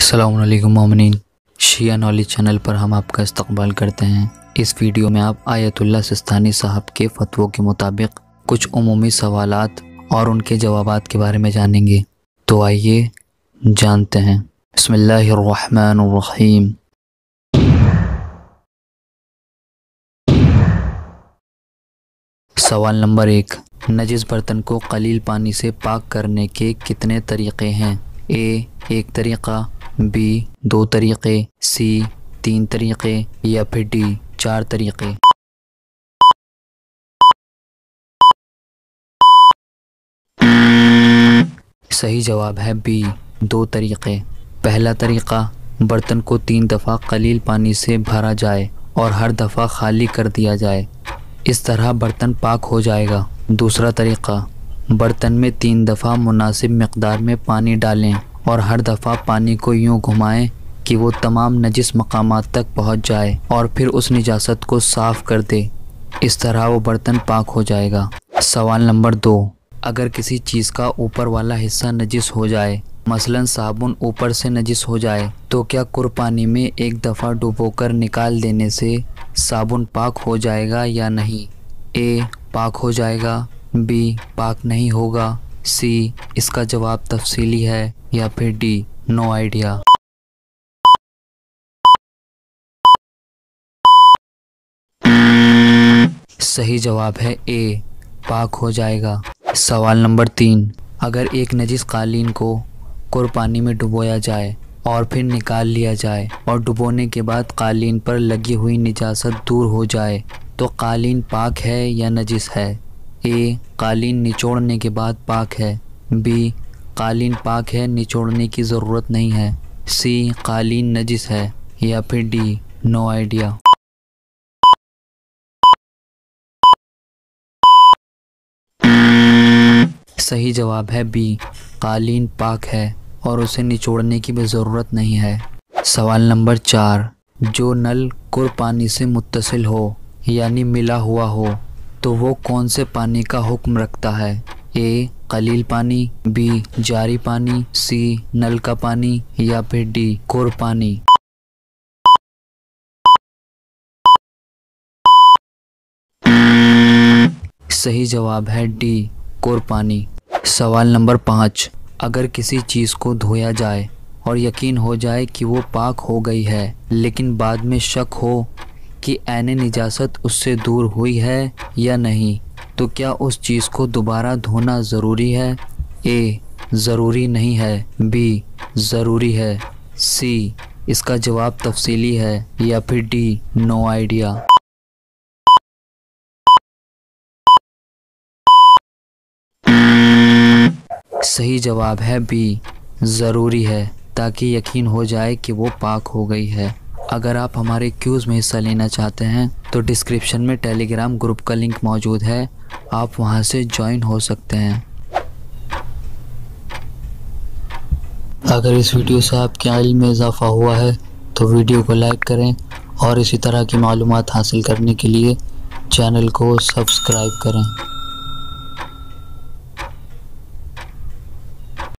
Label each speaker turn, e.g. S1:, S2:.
S1: अस्सलामुअलैकुम मोमिनीन, शिया knowledge channel पर हम आपका इस्तकबाल करते हैं। इस वीडियो में आप आयतुल्लाह सिस्तानी साहब के फतवों के मुताबिक कुछ उमूमी सवालात और उनके जवाबात के बारे में जानेंगे। तो आइए जानते हैं। बिस्मिल्लाहिर्रहमानिर्रहीम। सवाल नंबर 1, नजिस बर्तन को कलील पानी से पाक करने के कितने तरीक़े हैं? ए 1 तरीक़ा, बी 2 तरीक़े, सी 3 तरीक़े या फिर डी 4 तरीक़े। सही जवाब है बी 2 तरीक़े। पहला तरीक़ा, बर्तन को 3 दफ़ा कलील पानी से भरा जाए और हर दफ़ा खाली कर दिया जाए, इस तरह बर्तन पाक हो जाएगा। दूसरा तरीक़ा, बर्तन में 3 दफ़ा मुनासिब मिक़दार में पानी डालें और हर दफ़ा पानी को यूँ घुमाएं कि वो तमाम नजिस मकामात तक पहुँच जाए और फिर उस निजासत को साफ़ कर दे, इस तरह वो बर्तन पाक हो जाएगा। सवाल नंबर 2, अगर किसी चीज़ का ऊपर वाला हिस्सा नजिस हो जाए, मसलन साबुन ऊपर से नजिस हो जाए, तो क्या कुर पानी में एक दफ़ा डुबोकर निकाल देने से साबुन पाक हो जाएगा या नहीं? ए पाक हो जाएगा, बी पाक नहीं होगा, सी इसका जवाब तफसीली है या फिर डी नो आइडिया। सही जवाब है ए पाक हो जाएगा। सवाल नंबर 3, अगर एक नजिस कालीन को कुर पानी में डुबोया जाए और फिर निकाल लिया जाए और डुबोने के बाद कालीन पर लगी हुई निजासत दूर हो जाए, तो कालीन पाक है या नजिस है? ए कालीन निचोड़ने के बाद पाक है, बी कालीन पाक है, निचोड़ने की ज़रूरत नहीं है, सी कालीन नजिस है या फिर डी नो आइडिया। सही जवाब है बी कालीन पाक है और उसे निचोड़ने की भी ज़रूरत नहीं है। सवाल नंबर 4, जो नल कुर पानी से मुत्तसिल हो यानी मिला हुआ हो, तो वो कौन से पानी का हुक्म रखता है? ए कलील पानी, बी जारी पानी, सी नल का पानी या फिर डी कुर पानी। सही जवाब है डी कुर पानी। सवाल नंबर 5, अगर किसी चीज़ को धोया जाए और यकीन हो जाए कि वो पाक हो गई है, लेकिन बाद में शक हो कि ऐने निजासत उससे दूर हुई है या नहीं, तो क्या उस चीज़ को दोबारा धोना ज़रूरी है? ए ज़रूरी नहीं है, बी ज़रूरी है, सी इसका जवाब तफसीली है या फिर डी नो आइडिया। सही जवाब है बी ज़रूरी है, ताकि यकीन हो जाए कि वो पाक हो गई है। अगर आप हमारे क्यूज़ में हिस्सा लेना चाहते हैं तो डिस्क्रिप्शन में टेलीग्राम ग्रुप का लिंक मौजूद है, आप वहां से ज्वाइन हो सकते हैं। अगर इस वीडियो से आपके इल्म में इजाफ़ा हुआ है तो वीडियो को लाइक करें और इसी तरह की मालूमात हासिल करने के लिए चैनल को सब्सक्राइब करें।